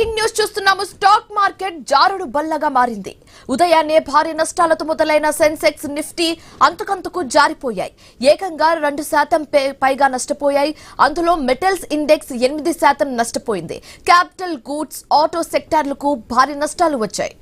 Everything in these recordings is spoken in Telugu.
బ్రేకింగ్ న్యూస్ చూస్తున్నాము. స్టాక్ మార్కెట్ జారుడు బల్లగా మారింది. ఉదయాన్నే భారీ నష్టాలతో మొదలైన సెన్సెక్స్, నిఫ్టీ అంతకంతకు జారిపోయాయి. ఏకంగా 2% పైగా నష్టపోయాయి. అందులో మెటల్స్ ఇండెక్స్ 8% నష్టపోయింది. క్యాపిటల్ గూడ్స్, ఆటో సెక్టార్లకు భారీ నష్టాలు వచ్చాయి.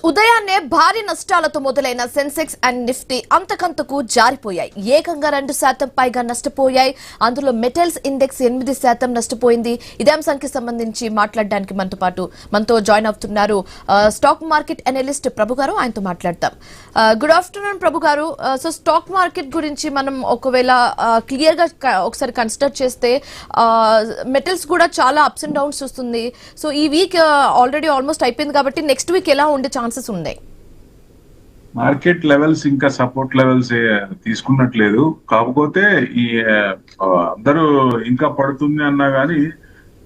ఉదయాన్నే భారీ నష్టాలతో మొదలైన సెన్సెక్స్ అండ్ నిఫ్టీ అంతకంతకు జారిపోయాయి. ఏకంగా 2% పైగా నష్టపోయాయి. అందులో మెటల్స్ ఇండెక్స్ 8% నష్టపోయింది. ఇదే అంశానికి సంబంధించి మాట్లాడడానికి మనతో జాయిన్ అవుతున్నారు స్టాక్ మార్కెట్ అనలిస్ట్ ప్రభు గారు. ఆయనతో మాట్లాడతాం. గుడ్ ఆఫ్టర్నూన్ ప్రభు గారు. సో స్టాక్ మార్కెట్ గురించి మనం ఒకవేళ క్లియర్ గా ఒకసారి కన్సిడర్ చేస్తే మెటల్స్ కూడా చాలా అప్స్ అండ్ డౌన్స్ వస్తుంది. సో ఈ వీక్ ఆల్రెడీ ఆల్మోస్ట్ అయిపోయింది కాబట్టి నెక్స్ట్ వీక్ ఎలా ఉండే ఛాన్సెస్ ఉన్నాయి? మార్కెట్ లెవెల్స్ ఇంకా సపోర్ట్ లెవెల్స్ తీసుకున్నట్లేదు. కాకపోతే ఈ అందరూ ఇంకా పడుతుంది అన్నా గానీ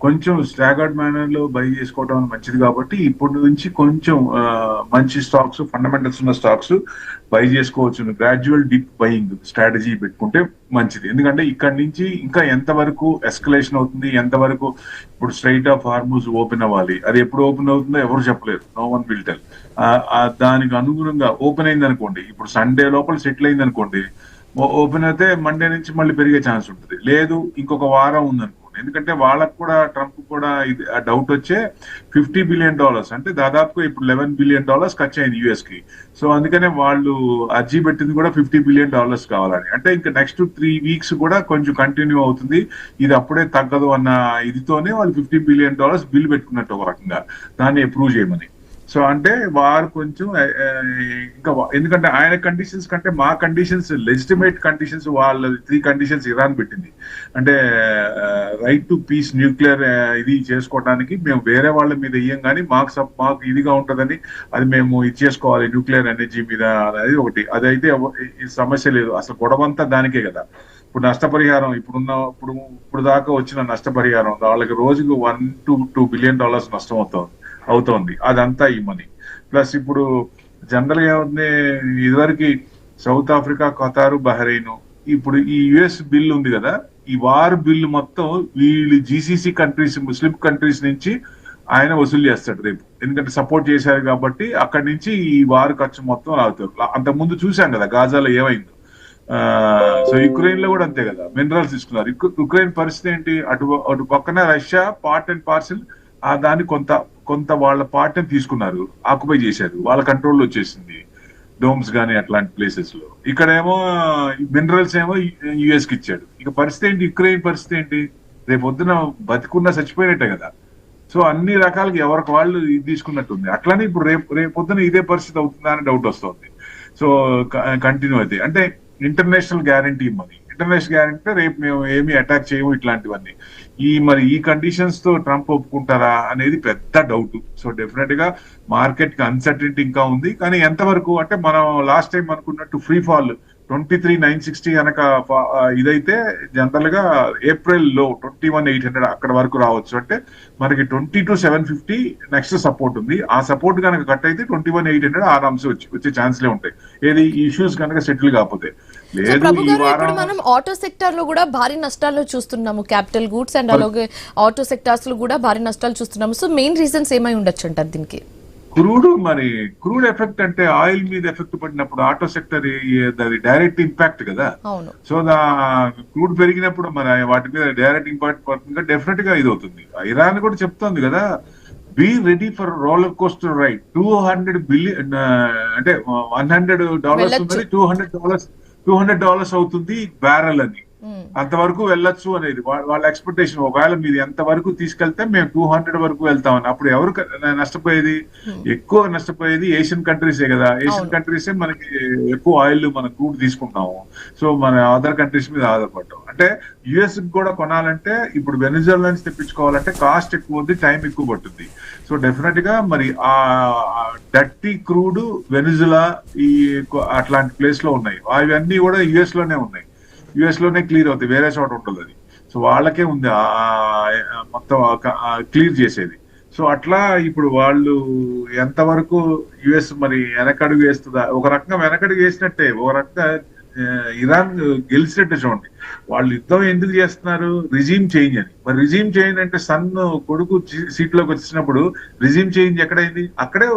కొంచెం స్టాగర్డ్ మేనర్ లో బై చేసుకోవడం మంచిది. కాబట్టి ఇప్పటి నుంచి కొంచెం మంచి స్టాక్స్, ఫండమెంటల్స్ ఉన్న స్టాక్స్ బై చేసుకోవచ్చు. గ్రాడ్యువల్ డిప్ బయింగ్ స్ట్రాటజీ పెట్టుకుంటే మంచిది. ఎందుకంటే ఇక్కడ నుంచి ఇంకా ఎంతవరకు ఎస్కలేషన్ అవుతుంది, ఎంతవరకు ఇప్పుడు స్ట్రైట్ ఆఫ్ హార్మూజ్ ఓపెన్ అవ్వాలి, అది ఎప్పుడు ఓపెన్ అవుతుందో ఎవరు చెప్పలేరు. No one will tell. దానికి అనుగుణంగా ఓపెన్ అయింది అనుకోండి, ఇప్పుడు సండే లోపల సెటిల్ అయింది అనుకోండి, ఓపెన్ అయితే మండే నుంచి మళ్ళీ పెరిగే ఛాన్స్ ఉంటుంది. లేదు ఇంకొక వారం ఉందనుకోండి, ఎందుకంటే వాళ్ళకు కూడా ట్రంప్ కూడా ఇది డౌట్ వచ్చే $50 బిలియన్ అంటే దాదాపుగా ఇప్పుడు $11 బిలియన్ ఖర్చు అయింది యుఎస్ కి. సో అందుకనే వాళ్ళు అర్జీ పెట్టింది కూడా $50 బిలియన్ కావాలని. అంటే ఇంకా నెక్స్ట్ 3 వీక్స్ కూడా కొంచెం కంటిన్యూ అవుతుంది. ఇది అప్పుడే తగ్గదు అన్న ఇదితోనే వాళ్ళు $50 బిలియన్ బిల్ పెట్టుకున్నట్టు ఒక రకంగా దాన్ని అప్రూవ్ చేయమని. సో అంటే వారు కొంచెం ఇంకా, ఎందుకంటే ఆయన కండిషన్స్ కంటే మా కండిషన్స్, లెజిటిమేట్ కండిషన్స్, వాళ్ళ 3 కండిషన్స్ ఇరాన్ పెట్టింది. అంటే రైట్ టు పీస్, న్యూక్లియర్ ఇది చేసుకోవడానికి మేము వేరే వాళ్ళ మీద ఇయ్యం, కానీ మాకు ఇదిగా ఉంటుందని, అది మేము ఇది చేసుకోవాలి న్యూక్లియర్ ఎనర్జీ మీద అనేది ఒకటి. అదైతే సమస్య లేదు. అసలు గొడవంతా దానికే కదా. ఇప్పుడు నష్టపరిహారం ఇప్పుడు దాకా వచ్చిన నష్టపరిహారం వాళ్ళకి రోజుకు $1 to $2 బిలియన్ నష్టం అవుతోంది. అదంతా ఈ మనీ ప్లస్ ఇప్పుడు జనరల్ గా ఏమవుతుంది, ఇదివరకు సౌత్ ఆఫ్రికా, ఖతారు, బహ్రెయిన్, ఇప్పుడు ఈ యుఎస్ బిల్ ఉంది కదా, ఈ వార్ బిల్ మొత్తం వీళ్ళు జీసీసీ కంట్రీస్, ముస్లిం కంట్రీస్ నుంచి ఆయన వసూలు చేస్తాడు రేపు. ఎందుకంటే సపోర్ట్ చేశారు కాబట్టి అక్కడి నుంచి ఈ వార్ ఖర్చు మొత్తం లాగుతారు. అంతకుముందు చూసాం కదా గాజాలో ఏమైందో. సో యుక్రెయిన్ లో కూడా అంతే కదా, మినరల్స్ తీసుకున్నారు. యుక్రెయిన్ పరిస్థితి ఏంటి, అటు పక్కన రష్యా పార్ట్ అండ్ పార్సల్ దాన్ని కొంత వాళ్ళ పార్ట్ తీసుకున్నారు, ఆక్యుపై చేశారు, వాళ్ళ కంట్రోల్లో వచ్చేసింది డోమ్స్ గానీ అట్లాంటి ప్లేసెస్ లో. ఇక్కడేమో మినరల్స్ ఏమో యుఎస్ కి ఇచ్చాడు. ఇక పరిస్థితి ఏంటి, యుక్రెయిన్ పరిస్థితి ఏంటి, రేపు పొద్దున బతికున్నా చచ్చిపోయినట్టే కదా. సో అన్ని రకాలుగా ఎవరికి వాళ్ళు ఇది తీసుకున్నట్టుంది. అట్లానే ఇప్పుడు రేపు పొద్దున ఇదే పరిస్థితి అవుతుందా అని డౌట్ వస్తుంది. సో కంటిన్యూ అయితే అంటే international guarantee money, international guarantee రేపు మేము ఏమి అటాక్ చేయము, ఇట్లాంటివన్నీ. మరి ఈ కండిషన్స్ తో ట్రంప్ ఒప్పుకుంటారా అనేది పెద్ద డౌట్. సో డెఫినెట్ గా మార్కెట్ కి అన్సర్టనిటీ ఇంకా ఉంది. కానీ ఎంతవరకు అంటే మనం లాస్ట్ టైం అనుకున్నట్టు ఫ్రీ ఫాల్ 23,960 కనుక ఇదైతే జనరల్ గా ఏప్రిల్ లో 21,800 అక్కడ వరకు రావచ్చు. అంటే మనకి 22,750 నెక్స్ట్ సపోర్ట్ ఉంది. ఆ సపోర్ట్ కనుక కట్ అయితే 21,800 ఆరామ్స్ వచ్చే ఛాన్స్లే ఉంటాయి. ఏది ఇష్యూస్ కనుక సెటిల్ కాకపోతే. లేదు ఈ వారం మనం ఆటో సెక్టర్ లో కూడా భారీ నష్టాలు చూస్తున్నాము. క్యాపిటల్ గూడ్స్ అండ్ అలాగే ఆటో సెక్టార్స్ లో కూడా భారీ నష్టాలు చూస్తున్నాము. సో మెయిన్ రీజన్స్ ఏమై ఉండొచ్చు అంటారు దీనికి? క్రూడ్ ఎఫెక్ట్ అంటే ఆయిల్ మీద ఎఫెక్ట్ పడినప్పుడు ఆటో సెక్టర్ అది డైరెక్ట్ ఇంపాక్ట్ కదా. సో క్రూడ్ పెరిగినప్పుడు మరి వాటి మీద డైరెక్ట్ ఇంపాక్ట్ పడుతుంది. డెఫినెట్ గా ఇది అవుతుంది. ఇరాన్ కూడా చెప్తోంది కదా, be ready for roller coaster ride. $200 billion అంటే $100 ఉన్నది $200 అవుతుంది బ్యారెల్ అని. అంతవరకు వెళ్ళొచ్చు అనేది వాళ్ళ ఎక్స్పెక్టేషన్. ఒకవేళ మీరు ఎంత వరకు తీసుకెళ్తే మేము 200 వరకు వెళ్తామని. అప్పుడు ఎవరు నష్టపోయేది? ఎక్కువ నష్టపోయేది ఏషియన్ కంట్రీసే కదా. ఏషియన్ కంట్రీసే మనకి ఎక్కువ ఆయిల్ మన క్రూడ్ తీసుకుంటాము. సో మన అదర్ కంట్రీస్ మీద ఆధారపడటం. అంటే యుఎస్ కూడా కొనాలంటే ఇప్పుడు వెనిజులా నుంచి తెప్పించుకోవాలంటే కాస్ట్ ఎక్కువ ఉంది, టైం ఎక్కువ పడుతుంది. సో డెఫినెట్ గా మరి ఆ డర్టీ క్రూడ్ వెనిజులా ఈ అట్లాంటి ప్లేస్ లో ఉన్నాయి. అవన్నీ కూడా యుఎస్ లోనే ఉన్నాయి, యుఎస్ లోనే క్లియర్ అవుతాయి, వేరే చోట ఉంటుంది అది. సో వాళ్ళకే ఉంది మొత్తం క్లియర్ చేసేది. సో అట్లా ఇప్పుడు వాళ్ళు ఎంతవరకు యుఎస్ మరి వెనకడుగు వేస్తుందా, ఒక రకంగా వెనకడుగు వేసినట్టే, ఒక రకంగా ఇరాన్ గెలిచినట్టు చూడండి. వాళ్ళు యుద్ధం ఎందుకు చేస్తున్నారు? రిజీమ్ చేంజ్ అని. మరి రిజీమ్ చేంజ్ అంటే సన్ కొడుకు సీట్ లోకి వచ్చినప్పుడు రిజీమ్ చేంజ్ ఎక్కడైంది? అక్కడే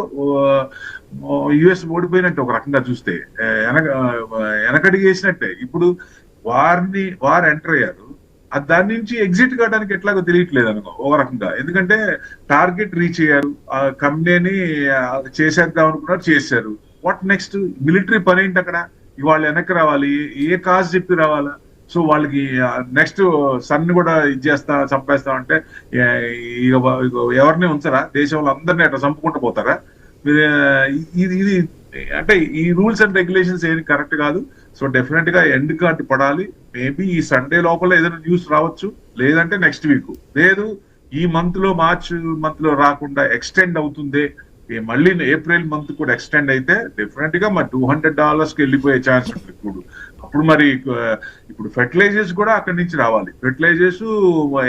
యుఎస్ ఓడిపోయినట్టు ఒక రకంగా చూస్తే, వెనకడుగు వేసినట్టే. ఇప్పుడు వార్ ఎంటర్ అయ్యారు, దాని నుంచి ఎగ్జిట్ కావడానికి ఎట్లాగో తెలియట్లేదు అనుకో ఒక రకంగా. ఎందుకంటే టార్గెట్ రీచ్ అయ్యారు, ఆ కంపెనీని చేసేద్దాం అనుకున్నారు, చేశారు. What next? మిలిటరీ పని ఏంటి అక్కడ? ఇవాళ వెనక్కి రావాలి, ఏ కాజ్ చెప్పి రావాలా? సో వాళ్ళకి నెక్స్ట్ సన్ కూడా ఇది చేస్తా చంపేస్తా అంటే ఎవరిని ఉంచరా? దేశంలో అందరినీ అట్లా చంపుకుంటూ పోతారా? మీరు ఇది అంటే ఈ రూల్స్ అండ్ రెగ్యులేషన్స్ ఏది కరెక్ట్ కాదు. సో డెఫినెట్ గా ఎండ్ కార్డు పడాలి. మేబీ ఈ సండే లోపల ఏదైనా న్యూస్ రావచ్చు, లేదంటే నెక్స్ట్ వీక్, లేదు ఈ మార్చ్ మంత్ లో రాకుండా ఎక్స్టెండ్ అవుతుంది, మళ్ళీ ఏప్రిల్ మంత్ కూడా ఎక్స్టెండ్ అయితే డెఫినెట్ గా మరి $200 వెళ్ళిపోయే ఛాన్స్ ఉంటుంది. అప్పుడు మరి ఇప్పుడు ఫెర్టిలైజర్స్ కూడా అక్కడి నుంచి రావాలి. ఫెర్టిలైజర్స్,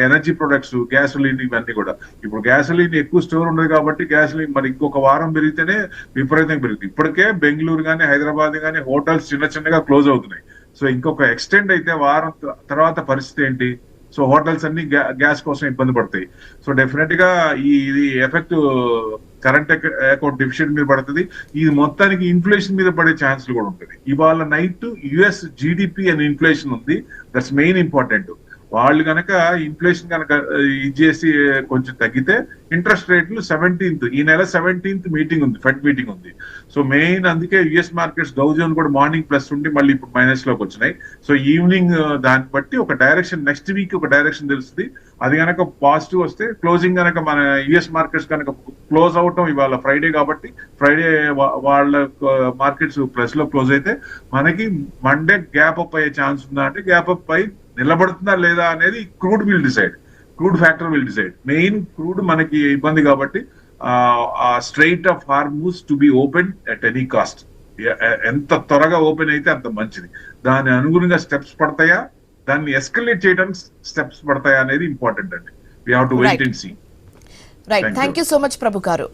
ఎనర్జీ ప్రొడక్ట్స్, గ్యాసోలిన్, ఇవన్నీ కూడా. ఇప్పుడు గ్యాసోలిన్ ఎక్కువ స్టోర్ ఉండదు కాబట్టి గ్యాసోలిన్ మరి ఇంకొక వారం పెరిగితేనే విపరీతంగా పెరుగుతుంది. ఇప్పటికే బెంగళూరు కానీ హైదరాబాద్ కానీ హోటల్స్ చిన్నగా క్లోజ్ అవుతున్నాయి. సో ఇంకొక ఎక్స్టెండ్ అయితే వారం తర్వాత పరిస్థితి ఏంటి? సో హోటల్స్ అన్ని గ్యాస్ కోసం ఇబ్బంది పడతాయి. సో డెఫినెట్ గా ఇది ఎఫెక్ట్ కరెంట్ అకౌంట్ డెఫిషియట్ మీద పడుతుంది. ఇది మొత్తానికి ఇన్ఫ్లేషన్ మీద పడే ఛాన్సులు కూడా ఉంటుంది. ఇవాళ నైట్ యుఎస్ జీడిపి అని ఇన్ఫ్లేషన్ ఉంది, దట్స్ మెయిన్ ఇంపార్టెంట్. వాళ్ళు కనుక ఇన్ఫ్లేషన్ కనుక ఇది చేసి కొంచెం తగ్గితే ఇంట్రెస్ట్ రేట్లు 17th, ఈ నెల 17th మీటింగ్ ఉంది, ఫెడ్ మీటింగ్ ఉంది. సో మెయిన్ అందుకే యుఎస్ మార్కెట్స్ డౌ జోన్ కూడా మార్నింగ్ ప్లస్ ఉండి మళ్ళీ ఇప్పుడు మైనస్ లోకి వచ్చినాయి. సో ఈవినింగ్ దాన్ని బట్టి ఒక డైరెక్షన్, నెక్స్ట్ వీక్ ఒక డైరెక్షన్ తెలుస్తుంది. అది కనుక పాజిటివ్ వస్తే క్లోజింగ్ కనుక మన యుఎస్ మార్కెట్స్ కనుక క్లోజ్ అవటం ఇవాళ ఫ్రైడే కాబట్టి, ఫ్రైడే వాళ్ళ మార్కెట్స్ ప్లస్ లో క్లోజ్ అయితే మనకి మండే గ్యాప్ అప్ అయ్యే ఛాన్స్ ఉందా అంటే గ్యాప్ అప్ అయి నిలబడుతుందా లేదా అనేది crude will decide, crude factor will decide. Main crude మనకి ఇబ్బంది కాబట్టి strait of Hormuz to be open at any cost. ఎంత త్వరగా ఓపెన్ అయితే అంత మంచిది. దాని అనుగుణంగా స్టెప్స్ పడతాయా, దాన్ని ఎస్కలేట్ చేయడానికి స్టెప్స్ పడతాయా అనేది ఇంపార్టెంట్ అండి. We have to wait and see. Right, thank you so much Prabhu గారు.